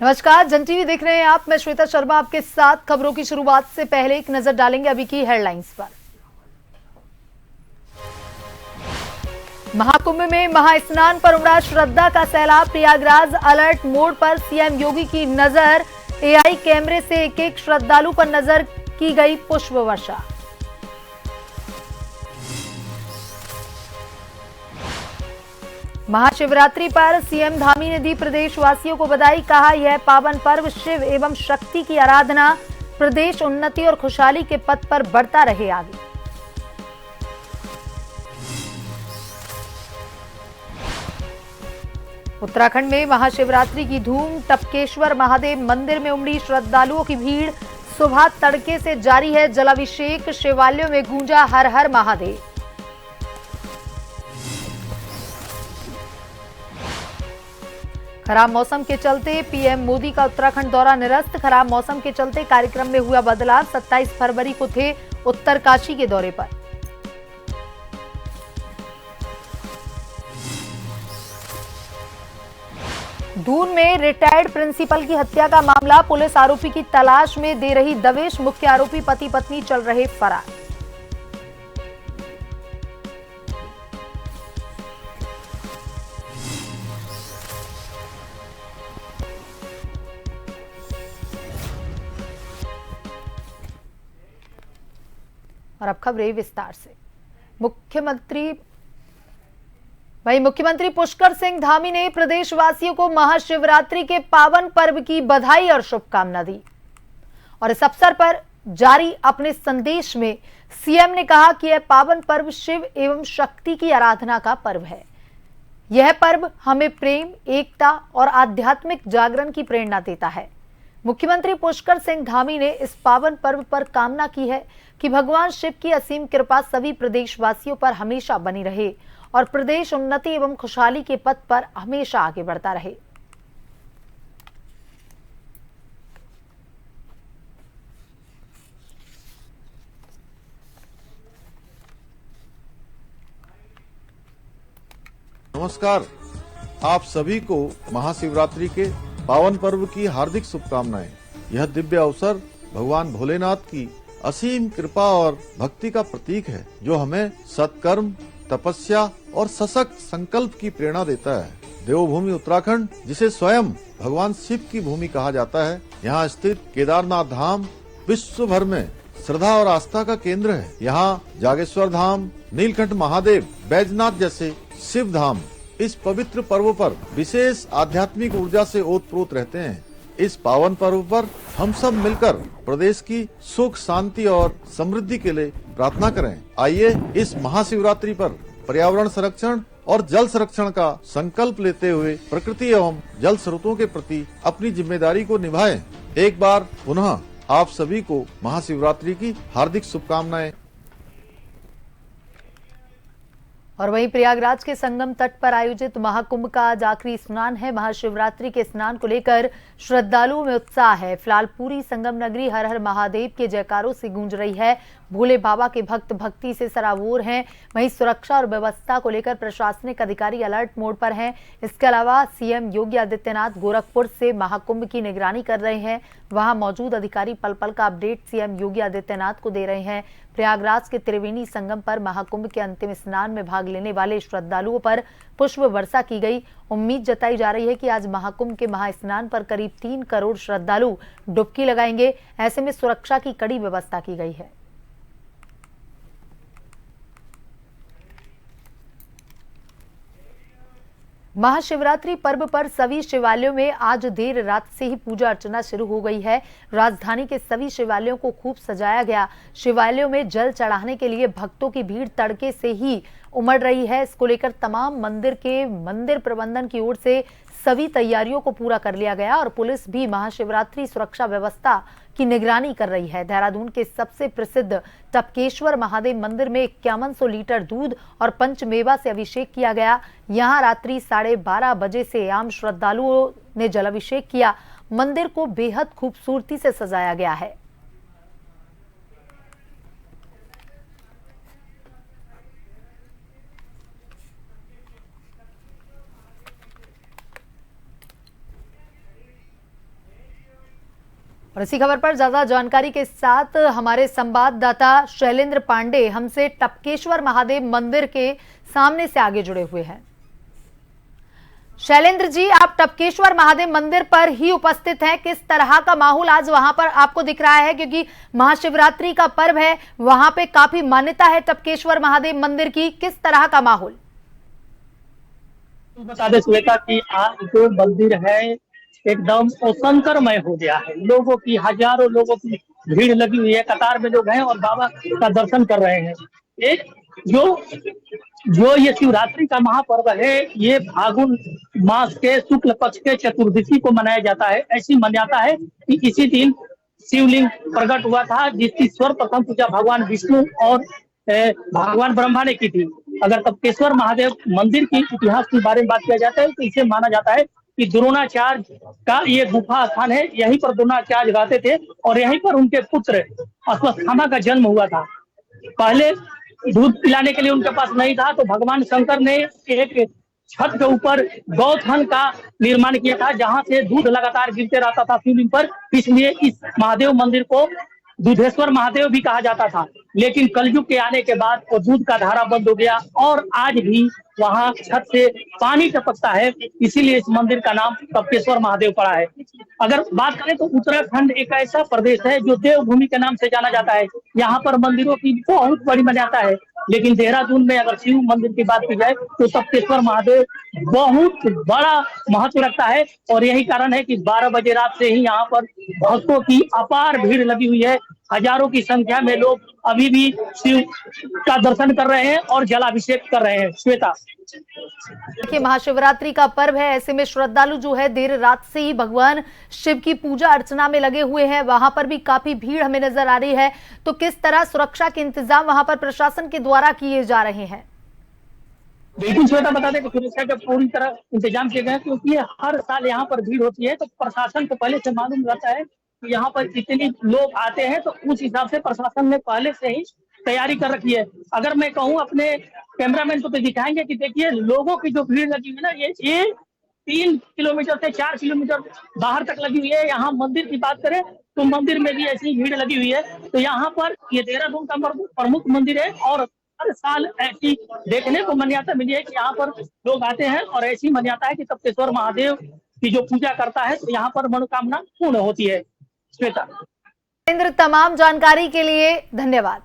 नमस्कार, जन टीवी देख रहे हैं आप। मैं श्वेता शर्मा आपके साथ। खबरों की शुरुआत से पहले एक नजर डालेंगे अभी की हेडलाइंस पर। महाकुंभ में महास्नान पर उमड़ा श्रद्धा का सैलाब। प्रयागराज अलर्ट मोड पर सीएम योगी की नजर। एआई कैमरे से एक एक श्रद्धालु पर नजर की गई पुष्प वर्षा। महाशिवरात्रि पर सीएम धामी ने दी प्रदेशवासियों को बधाई। कहा, यह पावन पर्व शिव एवं शक्ति की आराधना। प्रदेश उन्नति और खुशहाली के पथ पर बढ़ता रहे आगे। उत्तराखंड में महाशिवरात्रि की धूम। टपकेश्वर महादेव मंदिर में उमड़ी श्रद्धालुओं की भीड़। सुबह तड़के से जारी है जलाभिषेक। शिवालयों में गूंजा हर हर महादेव। खराब मौसम के चलते पीएम मोदी का उत्तराखंड दौरा निरस्त। खराब मौसम के चलते कार्यक्रम में हुआ बदलाव। 27 फरवरी को थे उत्तरकाशी के दौरे पर। दून में रिटायर्ड प्रिंसिपल की हत्या का मामला। पुलिस आरोपी की तलाश में दे रही दबिश। मुख्य आरोपी पति पत्नी चल रहे फरार। और अब खबरें विस्तार से। मुख्यमंत्री पुष्कर सिंह धामी ने प्रदेशवासियों को महाशिवरात्रि के पावन पर्व की बधाई और शुभकामना दी। और इस अवसर पर जारी अपने संदेश में सीएम ने कहा कि यह पावन पर्व शिव एवं शक्ति की आराधना का पर्व है। यह पर्व हमें प्रेम, एकता और आध्यात्मिक जागरण की प्रेरणा देता है। मुख्यमंत्री पुष्कर सिंह धामी ने इस पावन पर्व पर कामना की है कि भगवान शिव की असीम कृपा सभी प्रदेशवासियों पर हमेशा बनी रहे और प्रदेश उन्नति एवं खुशहाली के पथ पर हमेशा आगे बढ़ता रहे। नमस्कार, आप सभी को महाशिवरात्रि के पावन पर्व की हार्दिक शुभकामनाएं। यह दिव्य अवसर भगवान भोलेनाथ की असीम कृपा और भक्ति का प्रतीक है, जो हमें सत्कर्म, तपस्या और सशक्त संकल्प की प्रेरणा देता है। देवभूमि उत्तराखंड, जिसे स्वयं भगवान शिव की भूमि कहा जाता है, यहाँ स्थित केदारनाथ धाम विश्व भर में श्रद्धा और आस्था का केंद्र है। यहाँ जागेश्वर धाम, नीलकंठ महादेव, बैजनाथ जैसे शिव धाम इस पवित्र पर्व पर विशेष आध्यात्मिक ऊर्जा से ओतप्रोत रहते हैं। इस पावन पर्व पर हम सब मिलकर प्रदेश की सुख, शांति और समृद्धि के लिए प्रार्थना करें। आइए इस महाशिवरात्रि पर पर्यावरण संरक्षण और जल संरक्षण का संकल्प लेते हुए प्रकृति एवं जल स्रोतों के प्रति अपनी जिम्मेदारी को निभाएं। एक बार पुनः आप सभी को महाशिवरात्रि की हार्दिक शुभकामनाएं। और वहीं प्रयागराज के संगम तट पर आयोजित महाकुंभ का आज आखिरी स्नान है। महाशिवरात्रि के स्नान को लेकर श्रद्धालुओं में उत्साह है। फिलहाल पूरी संगम नगरी हर हर महादेव के जयकारों से गूंज रही है। भोले बाबा के भक्त भक्ति से सराबोर हैं। वहीं सुरक्षा और व्यवस्था को लेकर प्रशासनिक अधिकारी अलर्ट मोड पर हैं। इसके अलावा सीएम योगी आदित्यनाथ गोरखपुर से महाकुंभ की निगरानी कर रहे हैं। वहां मौजूद अधिकारी पल पल का अपडेट सीएम योगी आदित्यनाथ को दे रहे हैं। प्रयागराज के त्रिवेणी संगम पर महाकुंभ के अंतिम स्नान में भाग लेने वाले श्रद्धालुओं पर पुष्प वर्षा की गई। उम्मीद जताई जा रही है कि आज महाकुंभ के महास्नान पर करीब 3 करोड़ श्रद्धालु डुबकी लगाएंगे। ऐसे में सुरक्षा की कड़ी व्यवस्था की गई है। महाशिवरात्रि पर्व पर सभी शिवालयों में आज देर रात से ही पूजा अर्चना शुरू हो गई है। राजधानी के सभी शिवालयों को खूब सजाया गया। शिवालयों में जल चढ़ाने के लिए भक्तों की भीड़ तड़के से ही उमड़ रही है। इसको लेकर तमाम मंदिर प्रबंधन की ओर से सभी तैयारियों को पूरा कर लिया गया और पुलिस भी महाशिवरात्रि सुरक्षा व्यवस्था की निगरानी कर रही है। देहरादून के सबसे प्रसिद्ध टपकेश्वर महादेव मंदिर में 5100 लीटर दूध और पंचमेवा से अभिषेक किया गया। यहां रात्रि 12:30 बजे से आम श्रद्धालुओं ने जलाभिषेक किया। मंदिर को बेहद खूबसूरती से सजाया गया है। और इसी खबर पर ज्यादा जानकारी के साथ हमारे संवाददाता शैलेंद्र पांडे हमसे टपकेश्वर महादेव मंदिर के सामने से आगे जुड़े हुए हैं। शैलेंद्र जी, आप टपकेश्वर महादेव मंदिर पर ही उपस्थित हैं। किस तरह का माहौल आज वहां पर आपको दिख रहा है, क्योंकि महाशिवरात्रि का पर्व है, वहां पे काफी मान्यता है टपकेश्वर महादेव मंदिर की, किस तरह का माहौल? बता दें श्वेता कि आज जो मंदिर है एकदम शंकरमय हो गया है। लोगों की, हजारों लोगों की भीड़ लगी हुई है, कतार में लोग हैं और बाबा का दर्शन कर रहे हैं। एक जो ये शिवरात्रि का महापर्व है, ये फागुन मास के शुक्ल पक्ष के चतुर्दशी को मनाया जाता है। ऐसी मान्यता है कि इसी दिन शिवलिंग प्रकट हुआ था, जिसकी सर्वप्रथम पूजा भगवान विष्णु और भगवान ब्रह्मा ने की थी। अगर टपकेश्वर महादेव मंदिर की इतिहास के बारे में बात किया जाता है तो इसे माना जाता है कि द्रोणाचार्य का ये गुफा स्थान है। यहीं पर द्रोणाचार्य रहते थे और यहीं पर उनके पुत्र अश्वत्थामा का जन्म हुआ था। पहले दूध पिलाने के लिए उनके पास नहीं था, तो भगवान शंकर ने एक छत के ऊपर गौथन का निर्माण किया था, जहां से दूध लगातार गिरते रहता था शिवलिंग पर। इसलिए इस महादेव मंदिर को दूधेश्वर महादेव भी कहा जाता था। लेकिन कलयुग के आने के बाद वो दूध का धारा बंद हो गया और आज भी वहां छत से पानी टपकता है, इसीलिए इस मंदिर का नाम टपकेश्वर महादेव पड़ा है। अगर बात करें तो उत्तराखंड एक ऐसा प्रदेश है जो देवभूमि के नाम से जाना जाता है। यहाँ पर मंदिरों की बहुत बड़ी मान्यता है। लेकिन देहरादून में अगर शिव मंदिर की बात की जाए तो टपकेश्वर महादेव बहुत बड़ा महत्व रखता है और यही कारण है कि 12 बजे रात से ही यहाँ पर भक्तों की अपार भीड़ लगी हुई है। हजारों की संख्या में लोग अभी भी शिव का दर्शन कर रहे हैं और जलाभिषेक कर रहे हैं। श्वेता, देखिए, महाशिवरात्रि का पर्व है, ऐसे में श्रद्धालु जो है देर रात से ही भगवान शिव की पूजा अर्चना में लगे हुए हैं। वहां पर भी काफी भीड़ हमें नजर आ रही है, तो किस तरह सुरक्षा के इंतजाम वहां पर प्रशासन के द्वारा किए जा रहे हैं? बिल्कुल श्वेता, बता दें कि सुरक्षा के पूरी तरह इंतजाम किए गए हैं, क्योंकि हर साल यहाँ पर भीड़ होती है। तो प्रशासन को पहले से मालूम रहता है कि यहाँ पर इतने लोग आते हैं, तो उस हिसाब से प्रशासन ने पहले से ही तैयारी कर रखी है। अगर मैं कहूँ अपने कैमरामैन को तो दिखाएंगे कि देखिए लोगों की जो भीड़ लगी हुई है ना, ये 3 किलोमीटर से 4 किलोमीटर बाहर तक लगी हुई है। यहाँ मंदिर की बात करें तो मंदिर में भी ऐसी भीड़ लगी हुई है। तो यहाँ पर ये देहरादून का प्रमुख मंदिर है और हर साल ऐसी देखने को मान्यता मिली है कि यहाँ पर लोग आते हैं और ऐसी मान्यता है कि टपकेश्वर महादेव की जो पूजा करता है तो यहाँ पर मनोकामना पूर्ण होती है। श्वेता, तमाम जानकारी के लिए धन्यवाद।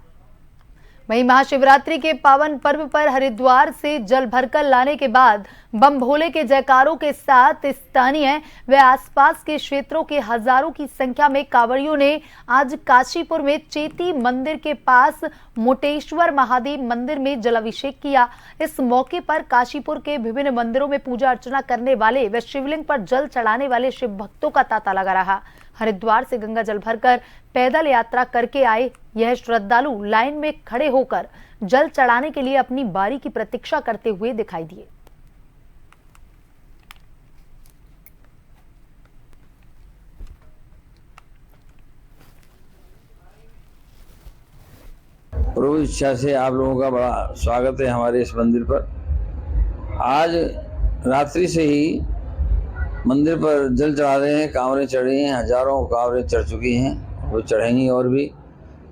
वहीं महाशिवरात्रि के पावन पर्व पर हरिद्वार से जल भरकर लाने के बाद बम भोले के जयकारों के साथ स्थानीय व आसपास के क्षेत्रों के हजारों की संख्या में कांवड़ियों ने आज काशीपुर में चेती मंदिर के पास मोटेश्वर महादेव मंदिर में जलाभिषेक किया। इस मौके पर काशीपुर के विभिन्न मंदिरों में पूजा अर्चना करने वाले व शिवलिंग पर जल चढ़ाने वाले शिव भक्तों का तांता लगा रहा। हरिद्वार से गंगा जल भरकर पैदल यात्रा करके आए यह श्रद्धालु लाइन में खड़े होकर जल चढ़ाने के लिए अपनी बारी की प्रतीक्षा करते हुए दिखाई दिए। प्रभु इच्छा से आप लोगों का बड़ा स्वागत है हमारे इस मंदिर पर। आज रात्रि से ही मंदिर पर जल चढ़ा रहे हैं, कांवरें चढ़ रही हैं, हजारों कांवरें चढ़ चुकी हैं, वो चढ़ेंगी और भी।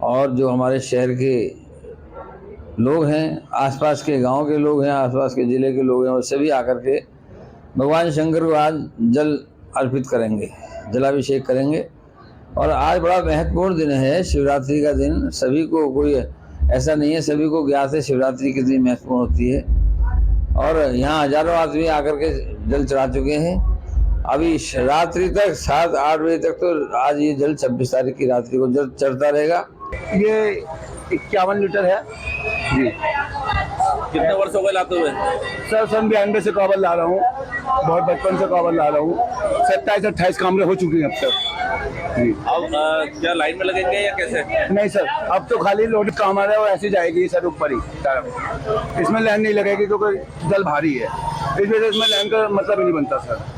और जो हमारे शहर के लोग हैं, आसपास के गांव के लोग हैं, आसपास के ज़िले के लोग हैं, वो सभी आकर के भगवान शंकर को आज जल अर्पित करेंगे, जलाभिषेक करेंगे। और आज बड़ा महत्वपूर्ण दिन है, शिवरात्रि का दिन। सभी को, कोई ऐसा नहीं है, सभी को ज्ञात है शिवरात्रि कितनी महत्वपूर्ण होती है। और यहाँ हजारों आदमी आकर के जल चढ़ा चुके हैं। अभी रात्रि तक 7-8 बजे तक तो आज ये जल 26 तारीख की रात्रि को जल चढ़ता रहेगा। ये 51 लीटर है जी। कितने वर्ष हो गए लाते हुए? सर सन 92 से कांवड़ ला रहा हूँ, बहुत बचपन से कांवड़ ला रहा हूँ। 27-28 कांवड़ें हो चुकी हैं अब तक जी। अब क्या लाइन में लगेंगे या कैसे? नहीं सर, अब तो खाली लोड कांवड़ है, वो ऐसी जाएगी सर ऊपर ही तरफ। इसमें लाइन नहीं लगेगी क्योंकि जल भारी है, इस वजह से इसमें लाइन का मतलब ही नहीं बनता सर।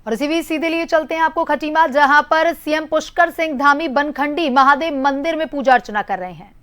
और इसी बीच सीधे लिए चलते हैं आपको खटीमा, जहां पर सीएम पुष्कर सिंह धामी बनखंडी महादेव मंदिर में पूजा अर्चना कर रहे हैं।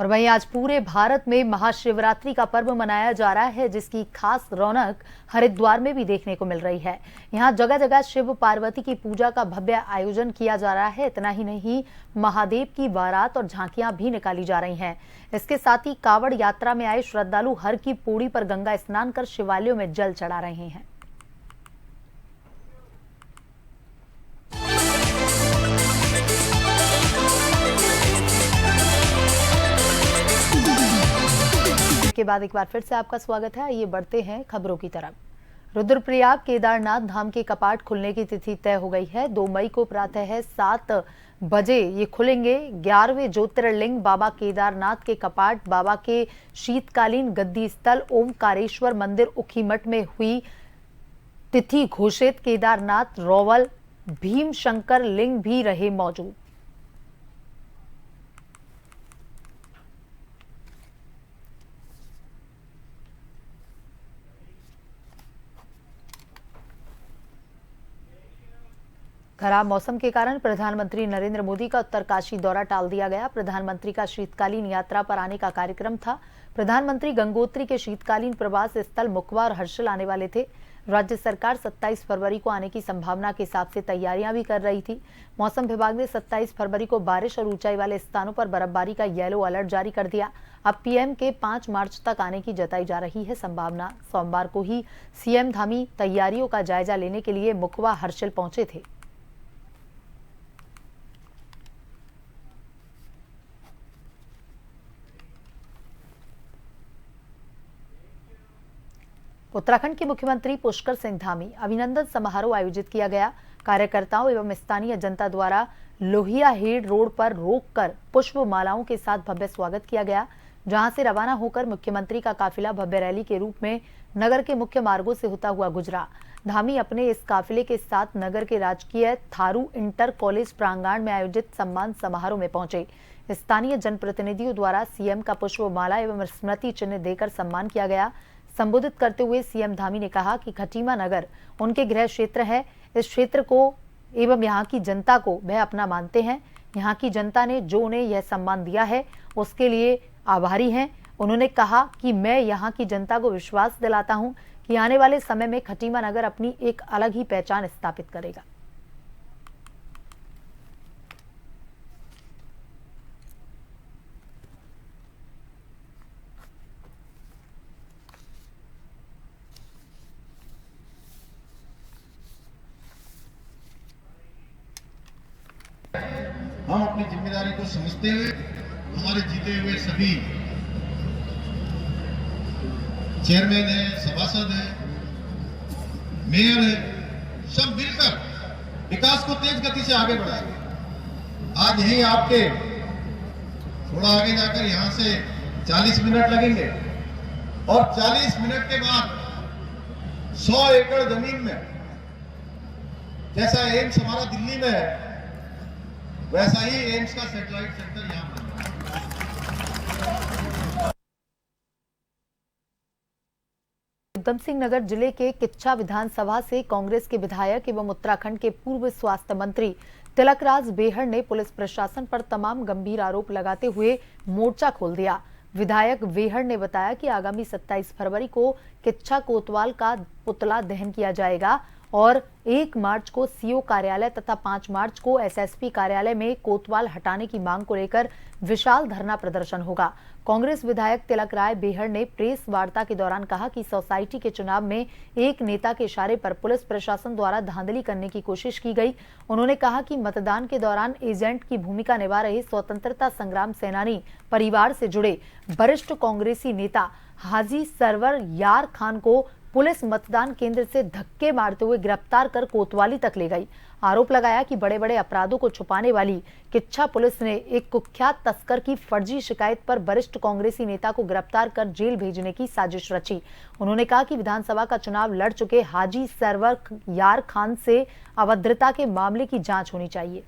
और वहीं आज पूरे भारत में महाशिवरात्रि का पर्व मनाया जा रहा है, जिसकी खास रौनक हरिद्वार में भी देखने को मिल रही है। यहाँ जगह जगह शिव पार्वती की पूजा का भव्य आयोजन किया जा रहा है। इतना ही नहीं, महादेव की बारात और झांकियां भी निकाली जा रही हैं। इसके साथ ही कावड़ यात्रा में आए श्रद्धालु हर की पौड़ी पर गंगा स्नान कर शिवालयों में जल चढ़ा रहे हैं। के बाद एक बार फिर से आपका स्वागत है। आइए बढ़ते हैं खबरों की तरफ। रुद्रप्रयाग केदारनाथ धाम के कपाट खुलने की तिथि तय हो गई है। 2 मई को प्रातः 7 बजे ये खुलेंगे। 11वें ज्योतिर्लिंग बाबा केदारनाथ के कपाट बाबा के शीतकालीन गद्दी स्थल ओमकारेश्वर मंदिर उखीमठ में हुई तिथि घोषित। केदारनाथ रोवल भीमशंकर लिंग भी रहे मौजूद। खराब मौसम के कारण प्रधानमंत्री नरेंद्र मोदी का उत्तरकाशी दौरा टाल दिया गया। प्रधानमंत्री का शीतकालीन यात्रा पर आने का कार्यक्रम था। प्रधानमंत्री गंगोत्री के शीतकालीन प्रवास स्थल मुखवा और हर्षिल आने वाले थे। राज्य सरकार 27 फरवरी को आने की संभावना के हिसाब से तैयारियां भी कर रही थी। मौसम विभाग ने 27 फरवरी को बारिश और ऊंचाई वाले स्थानों पर बर्फबारी का येलो अलर्ट जारी कर दिया। अब पीएम के 5 मार्च तक आने की जताई जा रही है संभावना। सोमवार को ही सीएम धामी तैयारियों का जायजा लेने के लिए मुखवा हर्षिल पहुंचे थे। उत्तराखंड के मुख्यमंत्री पुष्कर सिंह धामी अभिनंदन समारोह आयोजित किया गया। कार्यकर्ताओं एवं स्थानीय जनता द्वारा लोहिया हेड रोड पर रोककर पुष्प मालाओं के साथ भव्य स्वागत किया गया, जहां से रवाना होकर मुख्यमंत्री का काफिला भव्य रैली के रूप में नगर के मुख्य मार्गों से होता हुआ गुजरा। धामी अपने इस काफिले के साथ नगर के राजकीय थारू इंटर कॉलेज प्रांगण में आयोजित सम्मान समारोह में पहुंचे। स्थानीय जनप्रतिनिधियों द्वारा सीएम का पुष्प माला एवं स्मृति चिन्ह देकर सम्मान किया गया। संबोधित करते हुए सीएम धामी ने कहा कि खटीमा नगर उनके गृह क्षेत्र है। इस क्षेत्र को एवं यहाँ की जनता को वह अपना मानते हैं। यहाँ की जनता ने जो उन्हें यह सम्मान दिया है उसके लिए आभारी हैं। उन्होंने कहा कि मैं यहाँ की जनता को विश्वास दिलाता हूँ कि आने वाले समय में खटीमा नगर अपनी एक अलग ही पहचान स्थापित करेगा। हम अपनी जिम्मेदारी को समझते हुए हमारे जीते हुए सभी चेयरमैन है, सभासद है, मेयर है, सब मिलकर विकास को तेज गति से आगे बढ़ाएंगे। आज यही आपके थोड़ा आगे जाकर यहां से 40 मिनट लगेंगे और 40 मिनट के बाद 100 एकड़ जमीन में जैसा एम्स हमारा दिल्ली में है वैसा ही एम्स का सैटेलाइट सेंटर यहां बन रहा है। उधम सिंह नगर जिले के किच्छा विधानसभा से कांग्रेस के विधायक एवं उत्तराखंड के पूर्व स्वास्थ्य मंत्री तिलकराज बेहड़ ने पुलिस प्रशासन पर तमाम गंभीर आरोप लगाते हुए मोर्चा खोल दिया। विधायक बेहड़ ने बताया कि आगामी 27 फरवरी को किच्छा कोतवाल का पुतला दहन किया जाएगा और 1 मार्च को सीओ कार्यालय तथा 5 मार्च को एसएसपी कार्यालय में कोतवाल हटाने की मांग को लेकर विशाल धरना प्रदर्शन होगा। कांग्रेस विधायक तिलकराज बेहड़ ने प्रेस वार्ता के दौरान कहा कि सोसाइटी के चुनाव में एक नेता के इशारे पर पुलिस प्रशासन द्वारा धांधली करने की कोशिश की गई। उन्होंने कहा कि मतदान के दौरान एजेंट की भूमिका निभा रहे स्वतंत्रता संग्राम सेनानी परिवार से जुड़े वरिष्ठ कांग्रेसी नेता हाजी सरवर यार खान को पुलिस मतदान केंद्र से धक्के मारते हुए गिरफ्तार कर कोतवाली तक ले गई। आरोप लगाया कि बड़े बड़े अपराधों को छुपाने वाली किच्छा पुलिस ने एक कुख्यात तस्कर की फर्जी शिकायत पर वरिष्ठ कांग्रेसी नेता को गिरफ्तार कर जेल भेजने की साजिश रची। उन्होंने कहा कि विधानसभा का चुनाव लड़ चुके हाजी सरवर यार खान से अभद्रता के मामले की जांच होनी चाहिए।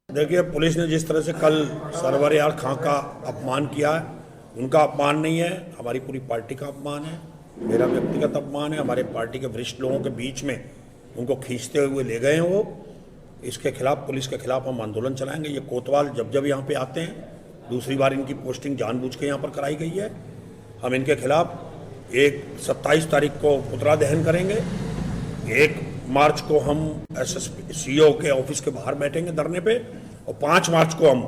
देखिए, पुलिस ने जिस तरह से कल सरवर यार खां का अपमान किया है, उनका अपमान नहीं है, हमारी पूरी पार्टी का अपमान है। मेरा व्यक्तिगत अपमान है। हमारे पार्टी के वरिष्ठ लोगों के बीच में उनको खींचते हुए ले गए हैं वो। इसके खिलाफ, पुलिस के खिलाफ हम आंदोलन चलाएंगे। ये कोतवाल जब जब यहाँ पे आते हैं, दूसरी बार इनकी पोस्टिंग जानबूझ के यहाँ पर कराई गई है। हम इनके खिलाफ 27 तारीख को पुतला दहन करेंगे। 1 मार्च को हम एसएसपी सीओ के ऑफिस के बाहर बैठेंगे धरने पे, और 5 मार्च को हम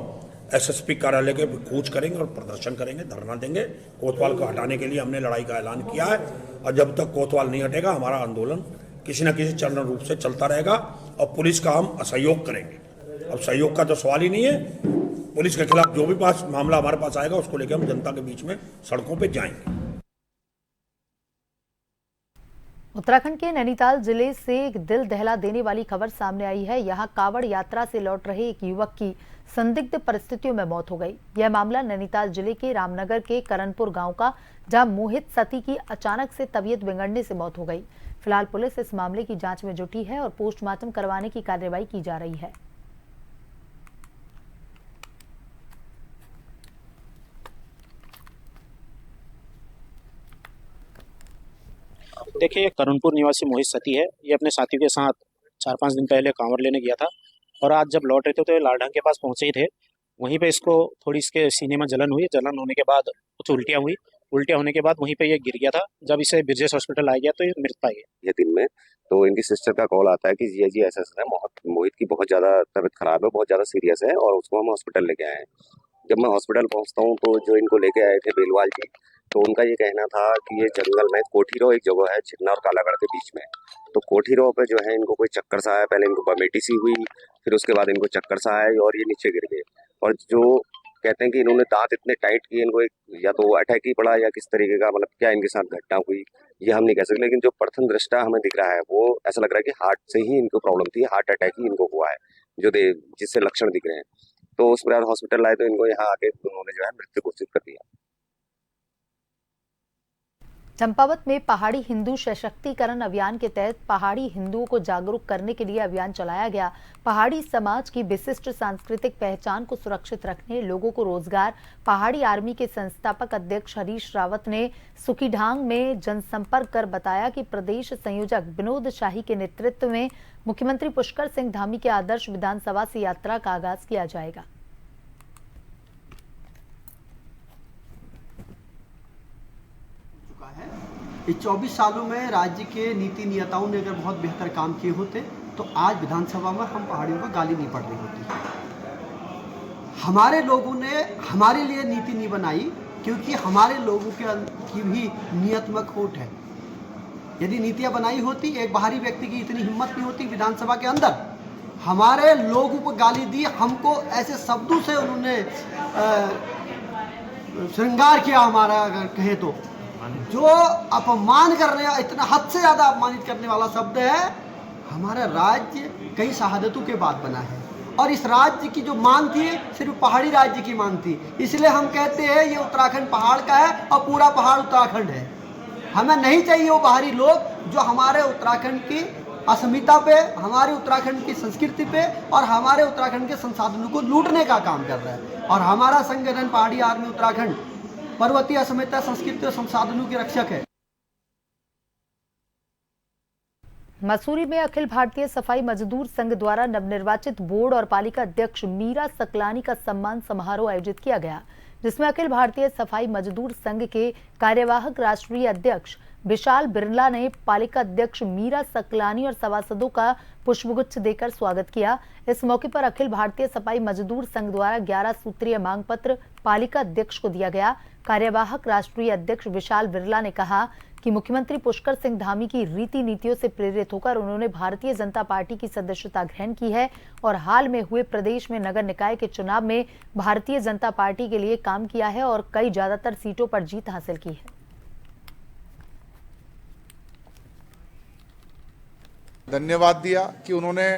एसएसपी कार्यालय के कूच करेंगे और प्रदर्शन करेंगे, धरना देंगे। कोतवाल को हटाने के लिए हमने लड़ाई का ऐलान किया है, और जब तक कोतवाल नहीं हटेगा हमारा आंदोलन किसी न किसी चरण रूप से चलता रहेगा, और पुलिस का हम असहयोग करेंगे। अब सहयोग का तो सवाल ही नहीं है। पुलिस के खिलाफ जो भी मामला हमारे पास आएगा उसको लेकर हम जनता के बीच में सड़कों पर जाएंगे। उत्तराखंड के नैनीताल जिले से एक दिल दहला देने वाली खबर सामने आई है। यहां कावड़ यात्रा से लौट रहे एक युवक की संदिग्ध परिस्थितियों में मौत हो गई। यह मामला नैनीताल जिले के रामनगर के करनपुर गांव का, जहां मोहित सती की अचानक से तबीयत बिगड़ने से मौत हो गई। फिलहाल पुलिस इस मामले की जांच में जुटी है और पोस्टमार्टम करवाने की कार्रवाई की जा रही है। देखिए, ये करनपुर निवासी मोहित सती है। ये अपने साथियों के साथ 4-5 दिन पहले कांवड़ लेने गया था, और आज जब लौट रहे थे तो ये लालढंग के पास पहुंचे ही थे। वहीं पे इसको थोड़ी इसके सीने में जलन हुई। जलन होने के बाद कुछ उल्टियाँ हुई। उल्टियाँ होने के बाद वहीं पे ये गिर गया था। जब इसे ब्रिजेश हॉस्पिटल लाया गया तो ये मृत पाई गई। ये दिन में तो इनकी सिस्टर का कॉल आता है कि जी ऐसा है, मोहित की बहुत ज़्यादा तबीयत खराब है, बहुत ज़्यादा सीरियस है, और उसको हम हॉस्पिटल लेके आए हैं। जब मैं हॉस्पिटल पहुंचता हूं तो जो इनको लेके आए थे बेलवाल जी, तो उनका ये कहना था कि ये जंगल में कोठीरो एक जगह है छिन्ना और कालागढ़ के बीच में, तो कोठीरो पे जो है इनको कोई चक्कर सा आया। पहले इनको बमेटी सी हुई, फिर उसके बाद इनको चक्कर सा आया और ये नीचे गिर गए। और जो कहते हैं कि इन्होंने दांत इतने टाइट किए, इनको एक या तो अटैक ही पड़ा या किस तरीके का, मतलब क्या इनके साथ घटना हुई ये हम नहीं कह सकते। लेकिन जो प्रथम दृष्टा हमें दिख रहा है वो ऐसा लग रहा है कि हार्ट से ही इनको प्रॉब्लम थी, हार्ट अटैक ही इनको हुआ है, जो जिससे लक्षण दिख रहे हैं। तो उस प्रकार हॉस्पिटल लाए तो इनको यहाँ आके उन्होंने जो है मृत्यु घोषित कर दिया। चंपावत में पहाड़ी हिंदू सशक्तिकरण अभियान के तहत पहाड़ी हिंदुओं को जागरूक करने के लिए अभियान चलाया गया। पहाड़ी समाज की विशिष्ट सांस्कृतिक पहचान को सुरक्षित रखने, लोगों को रोजगार। पहाड़ी आर्मी के संस्थापक अध्यक्ष हरीश रावत ने सुखीढांग में जनसंपर्क कर बताया कि प्रदेश संयोजक विनोद शाही के नेतृत्व में मुख्यमंत्री पुष्कर सिंह धामी के आदर्श विधानसभा से यात्रा का आगाज किया जाएगा। इस 24 सालों में राज्य के नीति नियताओं ने अगर बहुत बेहतर काम किए होते तो आज विधानसभा में हम पहाड़ियों को गाली नहीं पड़ रही होती। हमारे लोगों ने हमारे लिए नीति नहीं बनाई क्योंकि हमारे लोगों की भी नियत में खोट है। यदि नीतियां बनाई होती, एक बाहरी व्यक्ति की इतनी हिम्मत नहीं होती विधानसभा के अंदर हमारे लोगों को गाली दी, हमको ऐसे शब्दों से उन्होंने श्रृंगार किया। हमारा अगर कहें तो जो अपमान करने, इतना हद से ज्यादा अपमानित करने वाला शब्द है। हमारा राज्य कई शहादतों के बाद बना है और इस राज्य की जो मान थी सिर्फ पहाड़ी राज्य की मान थी। इसलिए हम कहते हैं ये उत्तराखंड पहाड़ का है और पूरा पहाड़ उत्तराखंड है। हमें नहीं चाहिए वो बाहरी लोग जो हमारे उत्तराखंड की अस्मिता पे, हमारे उत्तराखंड की संस्कृति पे और हमारे उत्तराखंड के संसाधनों को लूटने का काम कर रहा है। और हमारा संगठन पहाड़ी आर्मी उत्तराखंड पर्वतीय अस्मिता, संस्कृति और संसाधनों के रक्षक है। मसूरी में अखिल भारतीय सफाई मजदूर संघ द्वारा नवनिर्वाचित बोर्ड और पालिका अध्यक्ष मीरा सकलानी का सम्मान समारोह आयोजित किया गया, जिसमें अखिल भारतीय सफाई मजदूर संघ के कार्यवाहक राष्ट्रीय अध्यक्ष विशाल बिरला ने पालिका अध्यक्ष मीरा सकलानी और सभासदों का पुष्पगुच्छ देकर स्वागत किया। इस मौके पर अखिल भारतीय सफाई मजदूर संघ द्वारा 11 सूत्रीय मांग पत्र पालिका अध्यक्ष को दिया गया। कार्यवाहक राष्ट्रीय अध्यक्ष विशाल बिरला ने कहा कि मुख्यमंत्री पुष्कर सिंह धामी की रीति नीतियों से प्रेरित होकर उन्होंने भारतीय जनता पार्टी की सदस्यता ग्रहण की है और हाल में हुए प्रदेश में नगर निकाय के चुनाव में भारतीय जनता पार्टी के लिए काम किया है और कई ज्यादातर सीटों पर जीत हासिल की है। धन्यवाद दिया कि उन्होंने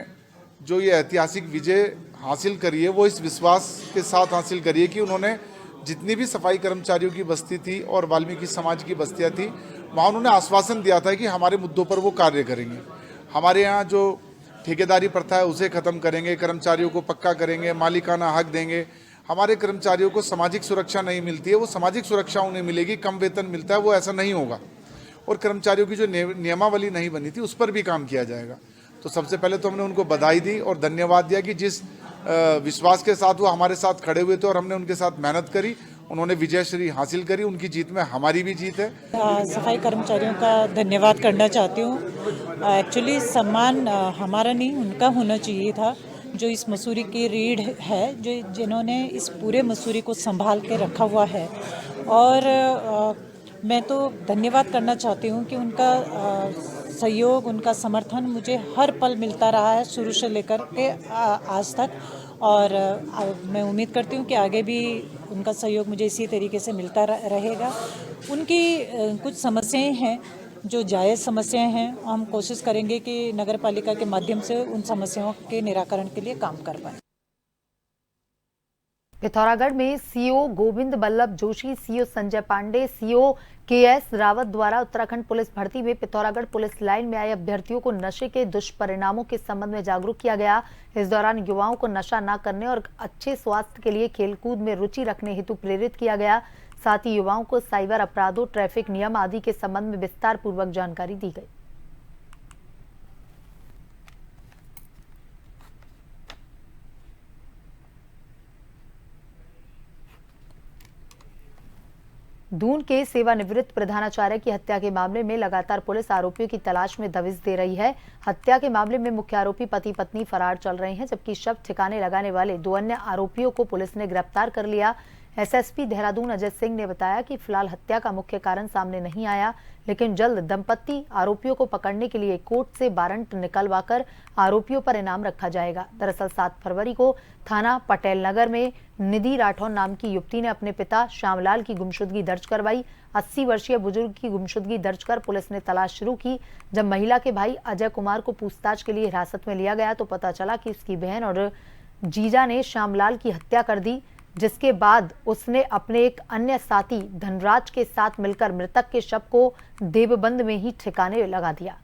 जो ये ऐतिहासिक विजय हासिल करी है वो इस विश्वास के साथ हासिल करी है कि उन्होंने जितनी भी सफाई कर्मचारियों की बस्ती थी और वाल्मीकि समाज की बस्तियां थी वहाँ उन्होंने आश्वासन दिया था कि हमारे मुद्दों पर वो कार्य करेंगे। हमारे यहाँ जो ठेकेदारी प्रथा है उसे खत्म करेंगे, कर्मचारियों को पक्का करेंगे, मालिकाना हक देंगे। हमारे कर्मचारियों को सामाजिक सुरक्षा नहीं मिलती है, वो सामाजिक सुरक्षा उन्हें मिलेगी। कम वेतन मिलता है वो ऐसा नहीं होगा। और कर्मचारियों की जो नियमावली नहीं बनी थी उस पर भी काम किया जाएगा। तो सबसे पहले तो हमने उनको बधाई दी और धन्यवाद दिया कि जिस विश्वास के साथ वो हमारे साथ खड़े हुए थे और हमने उनके साथ मेहनत करी, उन्होंने विजयश्री हासिल करी। उनकी जीत में हमारी भी जीत है। सफाई कर्मचारियों का धन्यवाद करना चाहती हूँ। एक्चुअली सम्मान हमारा नहीं उनका होना चाहिए था, जो इस मसूरी की रीढ़ है, जिन्होंने इस पूरे मसूरी को संभाल के रखा हुआ है। और मैं तो धन्यवाद करना चाहती हूँ कि उनका सहयोग, उनका समर्थन मुझे हर पल मिलता रहा है, शुरू से लेकर के आज तक। और मैं उम्मीद करती हूँ कि आगे भी उनका सहयोग मुझे इसी तरीके से मिलता रहेगा। उनकी कुछ समस्याएं हैं जो जायज़ समस्याएं हैं, हम कोशिश करेंगे कि नगर पालिका के माध्यम से उन समस्याओं के निराकरण के लिए काम कर पाएं। पिथौरागढ़ में CO Govind Ballabh Joshi, CO Sanjay Pande, CO KS Rawat द्वारा उत्तराखंड पुलिस भर्ती में पिथौरागढ़ पुलिस लाइन में आए अभ्यर्थियों को नशे के दुष्परिणामों के संबंध में जागरूक किया गया। इस दौरान युवाओं को नशा न करने और अच्छे स्वास्थ्य के लिए खेलकूद में रुचि रखने हेतु प्रेरित किया गया। साथ ही युवाओं को साइबर अपराधों, ट्रैफिक नियम आदि के संबंध में विस्तार पूर्वक जानकारी दी गई। दून के सेवानिवृत्त प्रधानाचार्य की हत्या के मामले में लगातार पुलिस आरोपियों की तलाश में दबिश दे रही है। हत्या के मामले में मुख्य आरोपी पति पत्नी फरार चल रहे हैं, जबकि शव ठिकाने लगाने वाले 2 अन्य आरोपियों को पुलिस ने गिरफ्तार कर लिया। एसएसपी देहरादून अजय सिंह ने बताया कि फिलहाल हत्या का मुख्य कारण सामने नहीं आया, लेकिन जल्द दंपत्ति आरोपियों को पकड़ने के लिए कोर्ट से वारंट निकलवाकर आरोपियों पर इनाम रखा जाएगा। दरअसल 7 फरवरी को थाना पटेल नगर में निधि राठौर नाम की युवती ने अपने पिता श्यामलाल की गुमशुदगी दर्ज करवाई। 80 वर्षीय बुजुर्ग की गुमशुदगी दर्ज कर पुलिस ने तलाश शुरू की। जब महिला के भाई अजय कुमार को पूछताछ के लिए हिरासत में लिया गया तो पता चला कि उसकी बहन और जीजा ने श्यामलाल की हत्या कर दी, जिसके बाद उसने अपने एक अन्य साथी धनराज के साथ मिलकर मृतक के शव को देवबंद में ही ठिकाने लगा दिया।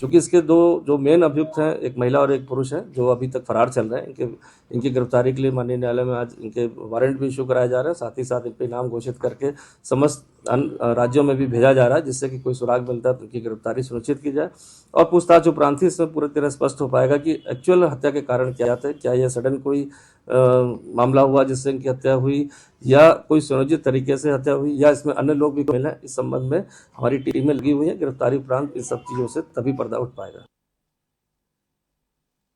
क्योंकि इसके 2 जो मेन अभियुक्त हैं, एक महिला और एक पुरुष हैं, जो अभी तक फरार चल रहे हैं। इनकी गिरफ्तारी के लिए माननीय न्यायालय में आज इनके वारंट भी इशू कराए जा रहे हैं। साथ ही साथ इन पर इनाम घोषित करके समस्त राज्यों में भी भेजा जा रहा है, जिससे कि कोई सुराग मिलता है तो उनकी गिरफ्तारी सुनिश्चित की जाए। और पूछताछ उपरांत ही इसमें पूरी तरह स्पष्ट हो पाएगा कि एक्चुअल हत्या के कारण क्या थे। क्या यह सडन कोई मामला हुआ जिससे इनकी हत्या हुई, या कोई सुनियोजित तरीके से हत्या हुई, या इसमें अन्य लोग भी मिले हैं। इस संबंध में हमारी टीमें लगी हुई है। गिरफ्तारी उपरांत इन सब चीजों से तभी पर्दा उठ पाएगा।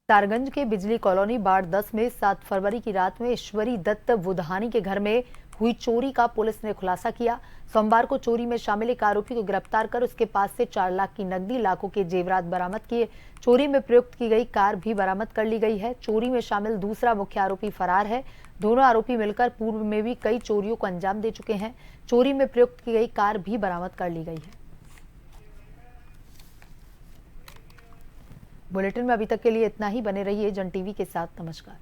तारगंज के बिजली कॉलोनी वार्ड 10 में 7 फरवरी की रात में ईश्वरी दत्त बुधानी के घर में हुई चोरी का पुलिस ने खुलासा किया। सोमवार को चोरी में शामिल एक आरोपी को गिरफ्तार कर उसके पास से 4 लाख की नकदी, लाखों के जेवरात बरामद किए। चोरी में प्रयुक्त की गई कार भी बरामद कर ली गई है। चोरी में शामिल दूसरा मुख्य आरोपी फरार है। दोनों आरोपी मिलकर पूर्व में भी कई चोरियों को अंजाम दे चुके हैं। चोरी में प्रयुक्त की गई कार भी बरामद कर ली गई है। बुलेटिन में अभी तक के लिए इतना ही। बने रहिए जन टीवी के साथ। नमस्कार।